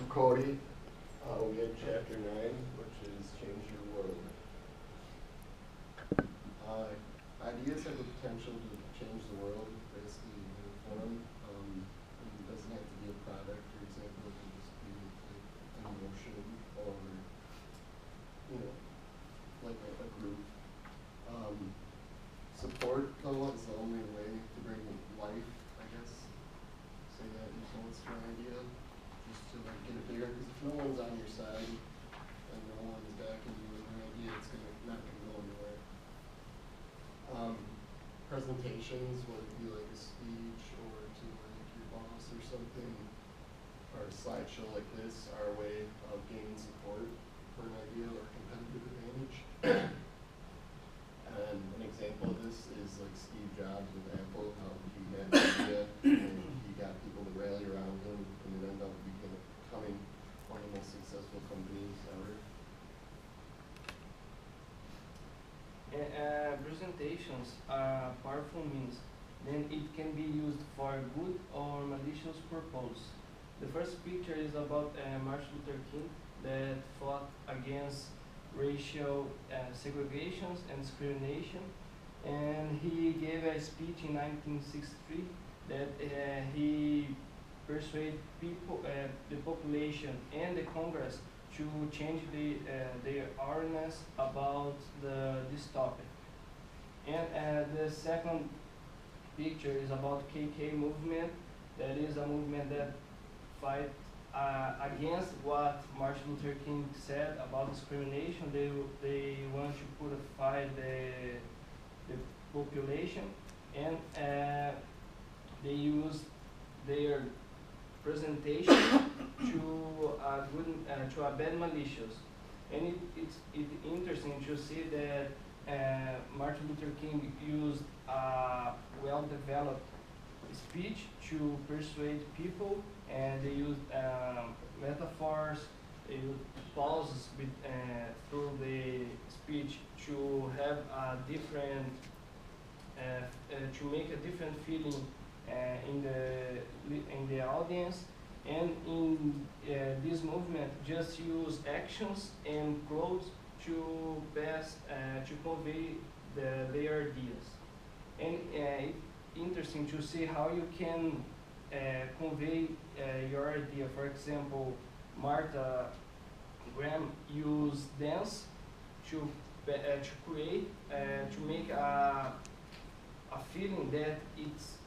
Cody. We had chapter 9, which is change your world. Ideas have the potential to change the world, basically in any form. It doesn't have to be a product, for example. It can just be like an emotion or, like a group. Support, though, is the only way to bring life, I guess. Say that influence to an idea, just to like get it bigger. Because if no one's on your side and no one's backing you with an idea, it's not gonna go anywhere. Presentations, whether it be like a speech or to like your boss or something, or a slideshow like this, are a way of gaining support for an idea or competitive advantage. And an example of this is like Steve Jobs with Apple, how he had an idea and he got people to rally around him, and it ended up becoming one of the most successful companies ever. Presentations are powerful means. Then it can be used for good or malicious purpose. The first picture is about Martin Luther King that fought against racial segregations and discrimination, and he gave a speech in 1963 that he persuaded people, the population and the Congress to change their awareness about this topic. And the second picture is about KK movement. That is a movement that fight against what Martin Luther King said about discrimination. They want to purify the population, and they use their presentation to a bad malicious. And it's interesting to see that Martin Luther King used a well-developed speech to persuade people, and they used metaphors, they used pauses through the speech to have a different, to make a different feeling in the audience. And in this movement, just use actions and quotes to pass to convey their ideas. And it's interesting to see how you can convey your idea. For example, Martha Graham used dance to create to make a feeling that it's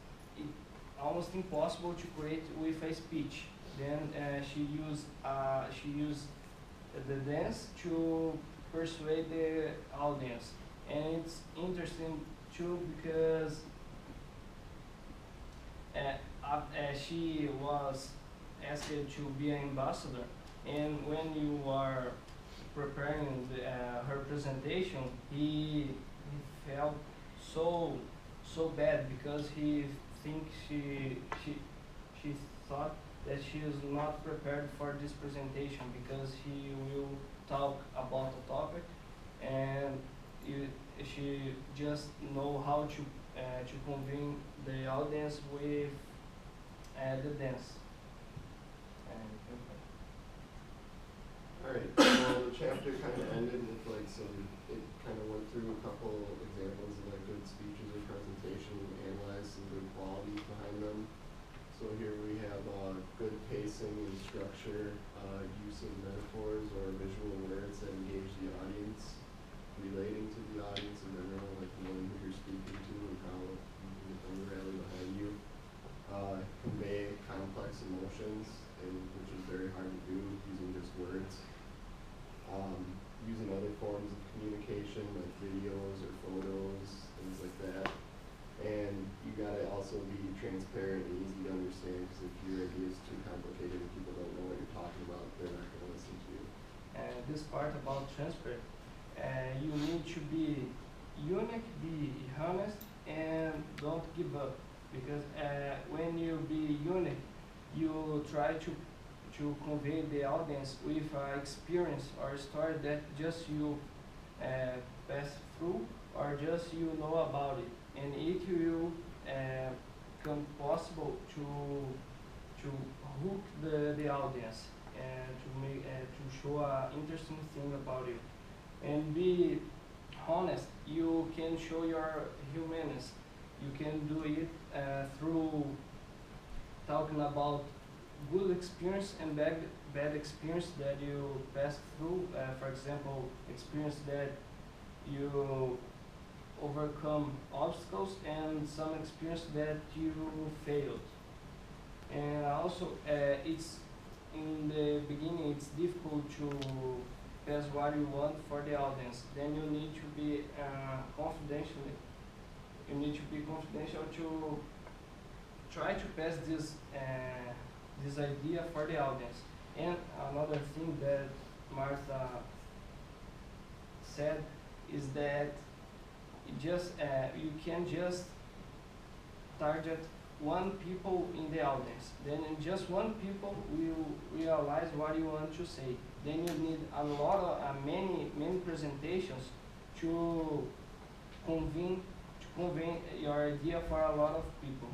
almost impossible to create with a speech. Then she used the dance to persuade the audience, and it's interesting too because she was asked to be an ambassador, and when you are preparing her presentation, he felt so bad because he thinks she thought that she is not prepared for this presentation because he will talk about the topic, and she just know how to convey the audience with the dance. Alright, well the chapter kind of ended with like it kind of went through a couple examples of like good speeches or presentation, analyzed some good qualities behind them. So here we have good pacing and structure, use of metaphors or visual words that engage the audience, relating to the audience in general, like knowing who you're speaking to and how you can get them to rally behind you. Convey complex emotions, which is very hard to do using just words. Using other forms of communication like videos or photos, things like that. And you gotta also be transparent and easy to understand, because if your idea is too complicated and people don't know what you're talking about, they're not gonna listen to you. This part about transparent, you need to be unique, be honest, and don't give up. Because when you be unique, you try to convey the audience with experience or story that just you pass through or just you know about it, and it will become possible to hook the audience to show a interesting thing about you. And be honest, you can show your humanness. You can do it through talking about good experience and bad experience that you passed through. For example, experience that you overcome obstacles and some experience that you failed. And also, it's in the beginning it's difficult to pass what you want for the audience. Then you need to be confidential. You need to be confidential to try to pass this idea for the audience. And another thing that Martha said is that you can just target one people in the audience. Then in just one people will realize what you want to say. Then you need a lot of many presentations to convey your idea for a lot of people.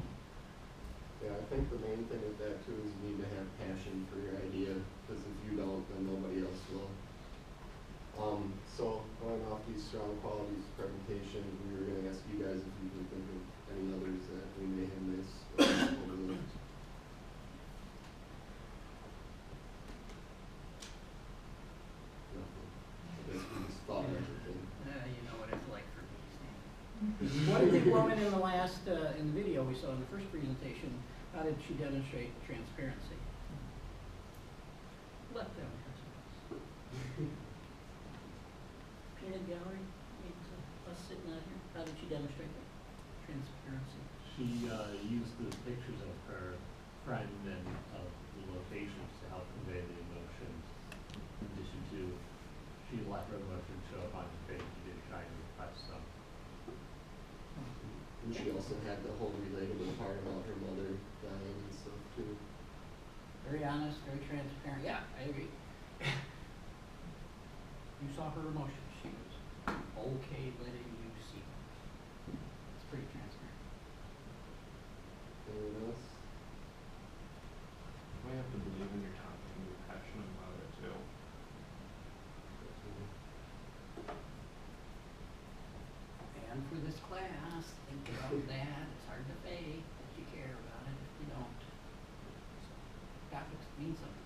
Yeah, I think the main thing with that too is you need to have passion for your idea, because if you don't, then nobody else will. So going off these strong qualities of presentation, we were going to ask you guys if you can think of any others that we may have missed or overlooked. Nothing. I guess we just thought of everything. You know what it's like for me. What did the woman in the last, in the video we saw in the first presentation, how did she demonstrate transparency? Let them. Peanut gallery, us sitting out here, how did she demonstrate that? Transparency. She used the pictures of her friend and of the locations to help convey the emotions. In addition to, she let her emotions show up on her page. She didn't try and repress them. And she also had the whole relatable part about her mother dying and stuff too. Very honest, very transparent. Yeah, I agree. You saw her emotions. She was okay letting you see them. It's pretty transparent. Anyone else? You have to believe in your topic and be passionate about it too. And for this class, think about that. It's hard to fake that you care about it if you don't. So, topics mean something.